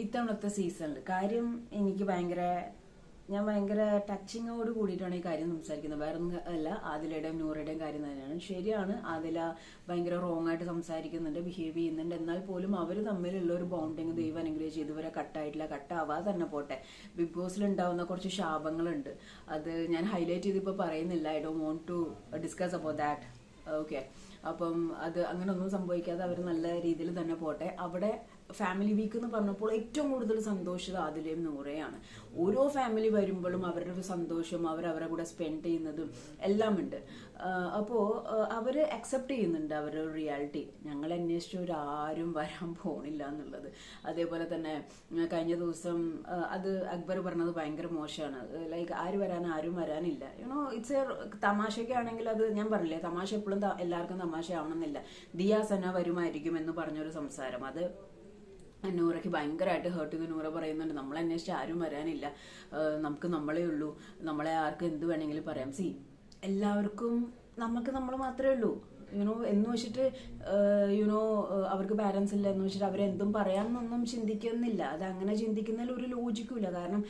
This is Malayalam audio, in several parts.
ഇത്തവണത്തെ സീസണിൽ കാര്യം എനിക്ക് ഞാൻ ഭയങ്കര ടച്ചിങ്ങോട് കൂടിയിട്ടാണ് ഈ കാര്യം സംസാരിക്കുന്നത്. വേറെ ഒന്നും അല്ല, ആദിലയുടെയും നൂറയുടെയും കാര്യം തന്നെയാണ്. ശരിയാണ്, ആദില ഭയങ്കര റോങ് ആയിട്ട് സംസാരിക്കുന്നുണ്ട്, ബിഹേവ് ചെയ്യുന്നുണ്ട്. എന്നാൽ പോലും അവർ തമ്മിലുള്ള ഒരു ബോണ്ടിങ് ദൈവം അനുഗ്രഹിച്ച് ഇതുവരെ കട്ടായിട്ടില്ല. കട്ടാവാതെ തന്നെ പോട്ടെ. ബിഗ് ബോസിൽ ഉണ്ടാവുന്ന കുറച്ച് ശാപങ്ങളുണ്ട്, അത് ഞാൻ ഹൈലൈറ്റ് ചെയ്തിപ്പോൾ പറയുന്നില്ല. I don't want to discuss about that. Okay, അപ്പം അത് അങ്ങനെ ഒന്നും സംഭവിക്കാതെ അവർ നല്ല രീതിയിൽ തന്നെ പോട്ടെ. അവിടെ ഫാമിലി വീക്ക് എന്ന് പറഞ്ഞപ്പോൾ ഏറ്റവും കൂടുതൽ സന്തോഷിച്ചത് ആദിലയും നൂറയാണ്. ഓരോ ഫാമിലി വരുമ്പോഴും അവരുടെ ഒരു സന്തോഷം, അവരെ കൂടെ സ്പെൻഡ് ചെയ്യുന്നതും എല്ലാം ഉണ്ട്. അപ്പോൾ അവര് അക്സെപ്റ്റ് ചെയ്യുന്നുണ്ട് അവരുടെ റിയാലിറ്റി. ഞങ്ങൾ അന്വേഷിച്ച ഒരാരും വരാൻ പോണില്ല എന്നുള്ളത്. അതേപോലെ തന്നെ കഴിഞ്ഞ ദിവസം അത് അക്ബർ പറഞ്ഞത് ഭയങ്കര മോശമാണ്. ലൈക്ക് ആരും വരാനില്ല. ഇറ്റ്സ് എ തമാശയ്ക്കാണെങ്കിൽ അത് ഞാൻ പറഞ്ഞില്ലേ, തമാശ എപ്പോഴും എല്ലാവർക്കും തമാശ ആവണമെന്നില്ല. ദിയാസന വരുമായിരിക്കും എന്ന് പറഞ്ഞൊരു സംസാരം, അത് നൂറയ്ക്ക് ഭയങ്കരമായിട്ട് ഹേർട്ട് ചെയ്ത് നൂറ പറയുന്നുണ്ട്, നമ്മളെ അന്വേഷിച്ച് ആരും വരാനില്ല, നമുക്ക് നമ്മളേ ഉള്ളൂ, നമ്മളെ ആർക്കും എന്ത് വേണമെങ്കിലും പറയാം. എല്ലാവർക്കും നമുക്ക് നമ്മൾ മാത്രമേ ഉള്ളൂ. എന്ന് വെച്ചിട്ട് അവർക്ക് പാരൻസ് ഇല്ല എന്ന് വെച്ചിട്ട് അവരെന്തും പറയാമെന്നൊന്നും ചിന്തിക്കുന്നില്ല. അത് അങ്ങനെ ചിന്തിക്കുന്നതിൽ ഒരു ലോജിക്കും ഇല്ല. കാരണം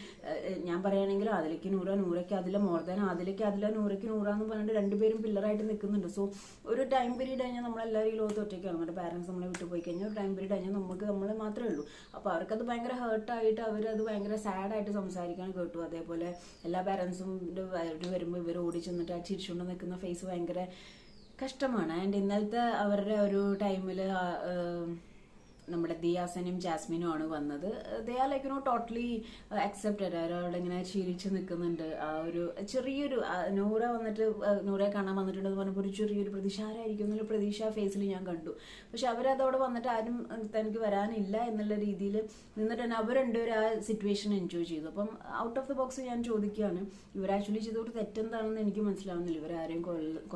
ഞാൻ പറയുകയാണെങ്കിൽ അതിലേക്ക് നൂറയ്ക്ക് അതിലെ മോർ ദാൻ അതിലേക്ക് അതിലെ നൂറയ്ക്ക് നൂറാന്ന് പറഞ്ഞിട്ട് രണ്ടുപേരും പില്ലറായിട്ട് നിൽക്കുന്നുണ്ട്. സോ ഒരു ടൈം പീരീഡ് കഴിഞ്ഞാൽ നമ്മളെല്ലാവരും ഈ ലോകത്ത് ഒറ്റയ്ക്കാണ്. നമ്മുടെ പാരൻസ് നമ്മളെ വിട്ടു പോയി കഴിഞ്ഞാൽ ഒരു ടൈം പീരീഡ് കഴിഞ്ഞാൽ നമ്മളെ മാത്രമേ ഉള്ളൂ. അപ്പോൾ അവർക്കത് ഭയങ്കര ഹേർട്ടായിട്ട് അവരത് ഭയങ്കര സാഡായിട്ട് സംസാരിക്കാൻ കേട്ടു. അതേപോലെ എല്ലാ പാരൻസും വരുമ്പോൾ ഇവർ ഓടി ചെന്നിട്ട് ആ ചിരിച്ചുകൊണ്ട് നിൽക്കുന്ന ഫേസ് ഭയങ്കര കഷ്ടമാണ്. ആൻഡ് ഇന്നലത്തെ അവരുടെ ഒരു ടൈമിൽ നമ്മുടെ ദിയാസനും ജാസ്മിനും ആണ് വന്നത്. They are like totally accepted. അവരവിടെ ഇങ്ങനെ ചിരിച്ച് നിൽക്കുന്നുണ്ട്. ആ ഒരു ചെറിയൊരു നൂറെ കാണാൻ വന്നിട്ടുണ്ടെന്ന് പറഞ്ഞപ്പോൾ ഒരു ചെറിയൊരു പ്രതിഷാരായിരിക്കും എന്നുള്ള പ്രതീക്ഷ ഫേസിൽ ഞാൻ കണ്ടു. പക്ഷെ അവരതോടെ വന്നിട്ട് ആരും തനിക്ക് വരാനില്ല എന്നുള്ള രീതിയിൽ നിന്നിട്ട് തന്നെ അവർ രണ്ടുപേരും ആ സിറ്റുവേഷൻ എൻജോയ് ചെയ്തു. അപ്പം ഔട്ട് ഓഫ് ദ ബോക്സ് ഞാൻ ചോദിക്കുകയാണ്, ഇവർ ആക്ച്വലി ചെയ്തൊരു തെറ്റെന്താണെന്ന് എനിക്ക് മനസ്സിലാവുന്നില്ല. ഇവരാരെയും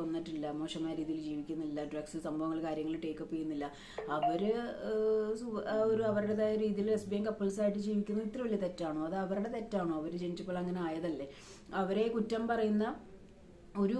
കൊന്നിട്ടില്ല, മോശമായ രീതിയിൽ ജീവിക്കുന്നില്ല, ഡ്രഗ്സ് സംഭവങ്ങൾ കാര്യങ്ങൾ ടേക്കപ്പ് ചെയ്യുന്നില്ല. അവരുടേതായ രീതിയിൽ ലെസ്ബിയൻ കപ്പിൾസ് ആയിട്ട് ജീവിക്കുന്നത് ഇത്ര വലിയ തെറ്റാണോ? അത് അവരുടെ തെറ്റാണോ? അവർ ജനിച്ചപ്പോൾ അങ്ങനെ ആയതല്ലേ? അവരെ കുറ്റം പറയുന്ന ഒരു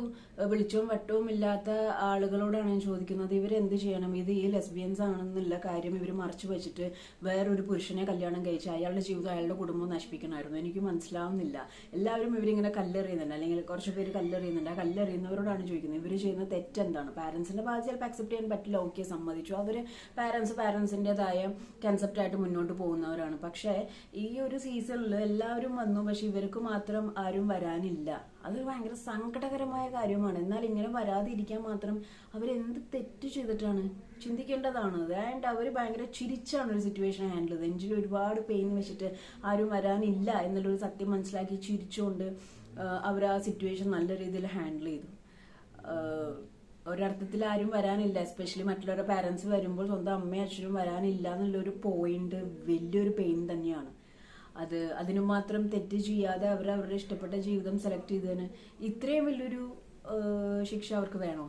വെളിച്ചവും വട്ടവും ഇല്ലാത്ത ആളുകളോടാണ് ഞാൻ ചോദിക്കുന്നത്, ഇവരെന്ത് ചെയ്യണം? ഇത് ഈ ലെസ്ബിയൻസ് ആണെന്നുള്ള കാര്യം ഇവർ മറച്ചു വെച്ചിട്ട് വേറൊരു പുരുഷനെ കല്യാണം കഴിച്ച് അയാളുടെ ജീവിതം അയാളുടെ കുടുംബം നശിപ്പിക്കണമായിരുന്നു. എനിക്ക് മനസ്സിലാവുന്നില്ല. എല്ലാവരും ഇവരിങ്ങനെ കല്ലെറിയുന്നുണ്ട്, അല്ലെങ്കിൽ കുറച്ച് പേര് കല്ലെറിയുന്നുണ്ട്. ആ കല്ലെറിയുന്നവരോടാണ് ചോദിക്കുന്നത്, ഇവർ ചെയ്യുന്ന തെറ്റെന്താണ്? പാരന്റ്സിന്റെ ഭാഗത്ത് ചിലപ്പോൾ അക്സെപ്റ്റ് ചെയ്യാൻ പറ്റില്ല, ഓക്കെ, സമ്മതിച്ചു. അവർ പാരന്റ്സിൻ്റെതായ കൺസെപ്റ്റായിട്ട് മുന്നോട്ട് പോകുന്നവരാണ്. പക്ഷേ ഈ ഒരു സീസണിൽ എല്ലാവരും വന്നു, പക്ഷെ ഇവർക്ക് മാത്രം ആരും വരാനില്ല. അതൊരു ഭയങ്കര സങ്കടകരമായ കാര്യമാണ്. എന്നാൽ ഇങ്ങനെ വരാതിരിക്കാൻ മാത്രം അവരെന്ത് തെറ്റ് ചെയ്തിട്ടാണ്? ചിന്തിക്കേണ്ടതാണ്. ആൻഡ് അവർ ഭയങ്കര ചിരിച്ചാണ് ഒരു സിറ്റുവേഷൻ ഹാൻഡിൽ ചെയ്തത്. നെഞ്ചിൽ ഒരുപാട് പെയിൻ വെച്ചിട്ട് ആരും വരാനില്ല എന്നുള്ളൊരു സത്യം മനസ്സിലാക്കി ചിരിച്ചുകൊണ്ട് അവർ ആ സിറ്റുവേഷൻ നല്ല രീതിയിൽ ഹാൻഡിൽ ചെയ്തു. ഒരർത്ഥത്തിൽ ആരും വരാനില്ല, എസ്പെഷ്യലി മറ്റുള്ളവരുടെ പാരന്റ്സ് വരുമ്പോൾ സ്വന്തം അമ്മയും അച്ഛനും വരാനില്ല എന്നുള്ളൊരു പോയിന്റ് വലിയൊരു പെയിൻ തന്നെയാണ്. അതിനു മാത്രം തെറ്റ് ചെയ്യാതെ അവരുടെ ഇഷ്ടപ്പെട്ട ജീവിതം സെലക്ട് ചെയ്തതിന് ഇത്രയും വലിയൊരു ശിക്ഷ അവർക്ക് വേണോ?